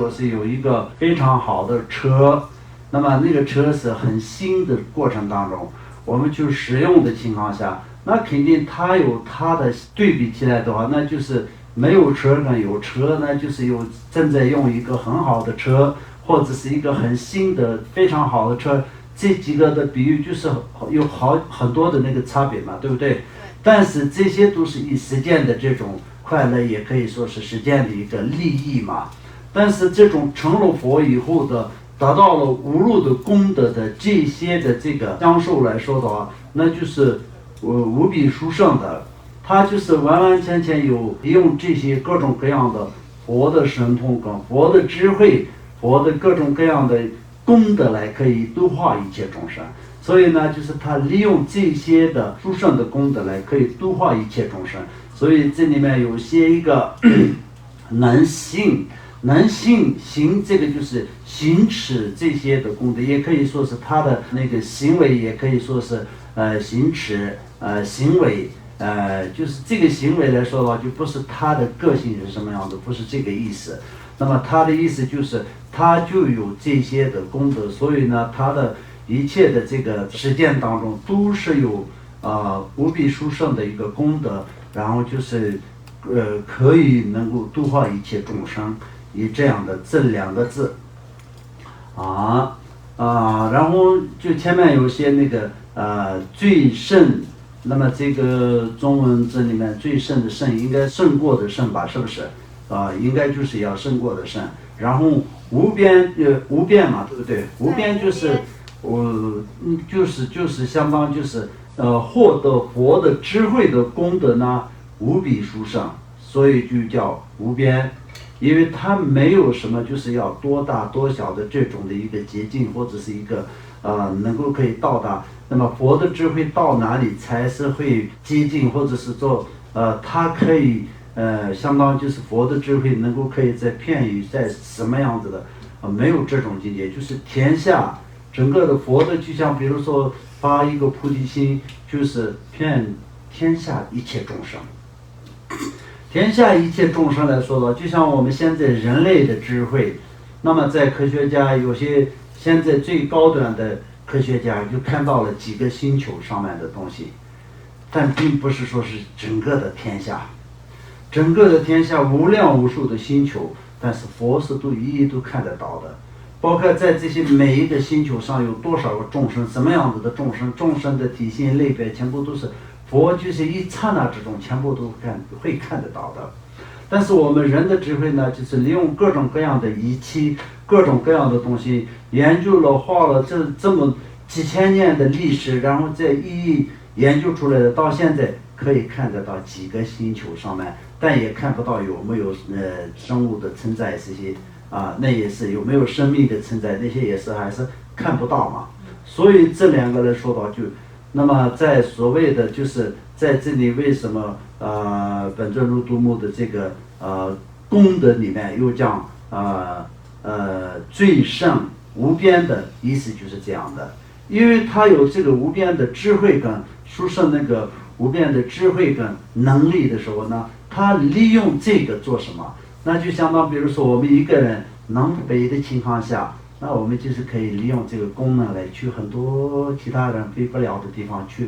说是有一个非常好的车，那么那个车是很新的过程当中，我们去使用的情况下，那肯定它有它的对比起来的话，那就是没有车跟有车呢，就是有正在用一个很好的车，或者是一个很新的非常好的车，这几个的比喻就是有很多的那个差别嘛，对不对？但是这些都是以实践的这种快乐，也可以说是实践的一个利益嘛。但是这种成了佛以后的，达到了无漏的功德的这些的这个享受来说的话，那就是无比殊胜的。它就是完完全全有利用这些各种各样的佛的神通跟佛的智慧，佛的各种各样的功德来可以度化一切众生。所以呢，就是他利用这些的殊胜的功德来可以度化一切众生。所以这里面有些一个能行这个就是行持这些的功德，也可以说是他的那个行为，也可以说是行持行为。就是这个行为来说的话，就不是他的个性是什么样子，不是这个意思。那么他的意思就是他就有这些的功德，所以呢，他的一切的这个实践当中都是有无比殊胜的一个功德，然后就是可以能够度化一切众生，以这样的这两个字然后就前面有些那个最胜。那么这个中文这里面最胜的胜应该胜过的胜吧，是不是？应该就是要胜过的胜。然后无边嘛，对不对？无边就是就是相当就是获得佛的智慧的功德呢无比殊胜，所以就叫无边。因为它没有什么就是要多大多小的这种的一个捷径，或者是一个能够可以到达。那么佛的智慧到哪里才是会接近，或者是做它可以相当就是佛的智慧能够可以在片语在什么样子的没有这种境界，就是天下整个的佛的，就像比如说发一个菩提心，就是骗天下一切众生。天下一切众生来说的，就像我们现在人类的智慧，那么在科学家有些现在最高端的科学家就看到了几个星球上面的东西，但并不是说是整个的天下，整个的天下无量无数的星球，但是佛是都一一都看得到的，包括在这些每一个星球上有多少个众生，什么样子的众生，众生的体现类别全部都是佛就是一刹那之中全部都会看得到的。但是我们人的智慧呢，就是利用各种各样的仪器，各种各样的东西，研究了花了这么几千年的历史，然后再一一研究出来的，到现在可以看得到几个星球上面，但也看不到有没有生物的存在，这些那也是有没有生命的存在，那些也是还是看不到嘛。所以这两个来说到就，那么在所谓的就是在这里为什么本尊如度母的这个功德里面又讲最胜无边的意思就是这样的，因为他有这个无边的智慧跟殊胜那个无边的智慧跟能力的时候呢，他利用这个做什么？那就相当比如说我们一个人能飞的情况下，那我们就是可以利用这个功能来去很多其他人飞不了的地方去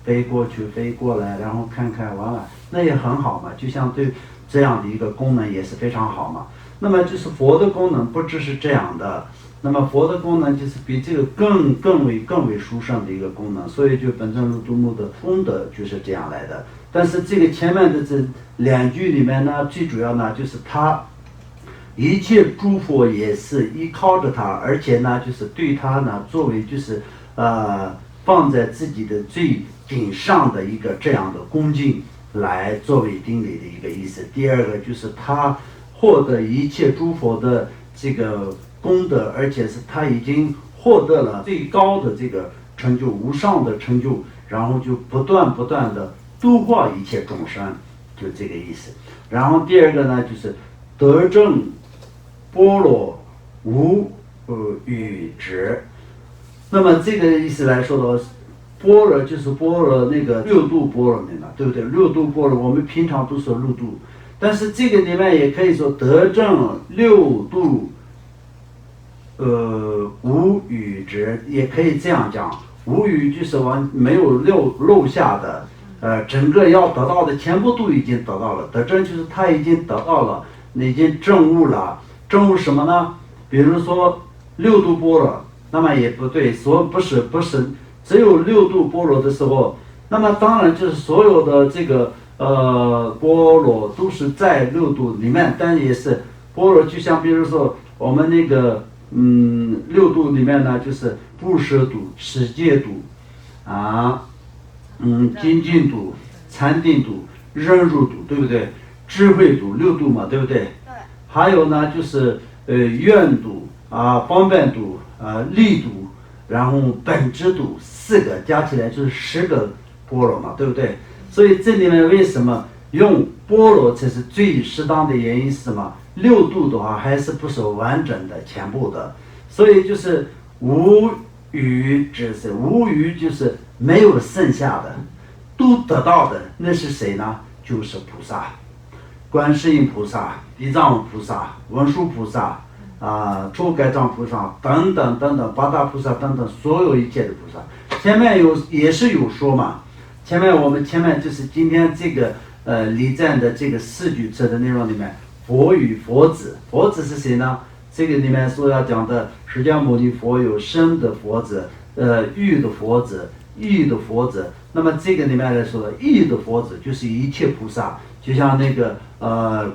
飞过去飞过来，然后看看玩玩，那也很好嘛，就像对这样的一个功能也是非常好嘛。那么就是佛的功能不只是这样的，那么佛的功能就是比这个更为殊胜的一个功能，所以就本尊如度母的功德就是这样来的。但是这个前面的这两句里面呢，最主要呢就是他一切诸佛也是依靠着他，而且呢就是对他呢作为就是放在自己的最顶上的一个这样的恭敬来作为顶礼的一个意思。第二个就是他获得一切诸佛的这个功德，而且是他已经获得了最高的这个成就，无上的成就，然后就不断的度化一切众生，就这个意思。然后第二个呢就是得正般若无与止。那么这个意思来说的话，般若就是般若那个六度般若的嘛，对不对？六度般若我们平常都说六度，但是这个里面也可以说得正六度，无余之，也可以这样讲。无余就是没有漏下的，整个要得到的全部都已经得到了。得正就是他已经得到了，已经证悟了。证悟什么呢？比如说六度般若，那么也不对，不是，只有六度般若的时候，那么当然就是所有的这个般若都是在六度里面，但也是般若就像比如说我们那个六度里面呢，就是布施度、持戒度精进度、禅定度、忍辱度，对不对？智慧度六度嘛，对不对？对。还有呢，就是愿度方便度力度，然后本质度4个加起来就是10个般若嘛，对不对？所以这里面为什么用般若才是最适当的原因是什么？六度的话还是不是完整的全部的，所以就是无余之是无余，就是没有剩下的，都得到的，那是谁呢？就是菩萨，观世音菩萨、地藏王菩萨、文殊菩萨诸盖藏菩萨等等等等，八大菩萨等等，所有一切的菩萨。前面也是有说嘛，我们前面就是今天这个礼赞的这个4句词的内容里面，佛与佛子，佛子是谁呢？这个里面所要讲的释迦牟尼佛有生的佛子，育的佛子，义的佛子。那么这个里面来说的义的佛子就是一切菩萨，就像那个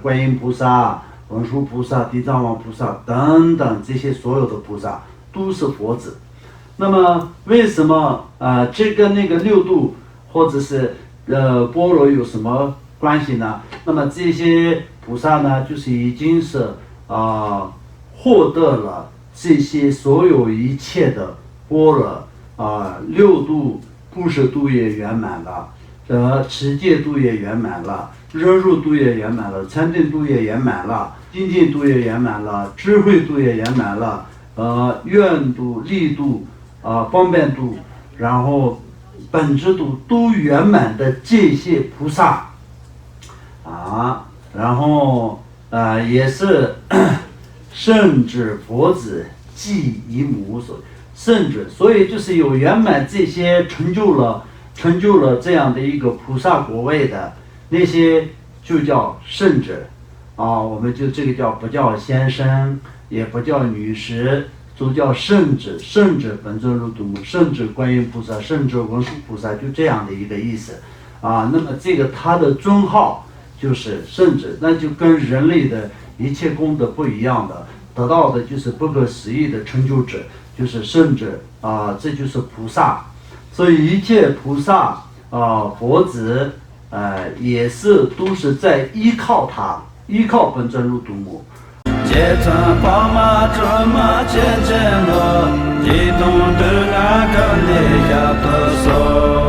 观音菩萨、文殊菩萨、地藏王菩萨等等，这些所有的菩萨都是佛子。那么为什么这跟那个六度或者是般若有什么关系呢？那么这些菩萨呢，就是已经是获得了这些所有一切的般若六度布施度也圆满了，持戒度也圆满了，忍辱度也圆满了，禅定度也圆满了，精进度也圆满了，智慧度也圆满了，愿度、力度方便度，然后本质度都圆满的这些菩萨然后也是圣智佛子即以母所圣智，所以就是有圆满这些成就了这样的一个菩萨果位的那些就叫圣智我们就这个叫不叫先生，也不叫女士，都叫圣智。圣智本尊如度母，圣智观音菩萨，圣智文殊菩萨，就这样的一个意思那么这个他的尊号就是圣智，那就跟人类的一切功德不一样的，得到的就是不可思议的成就者，就是圣智这就是菩萨。所以一切菩萨佛子也是都是在依靠他，依靠本尊如度母。皆曾宝马卓玛切切罗，一同得那个列亚特索。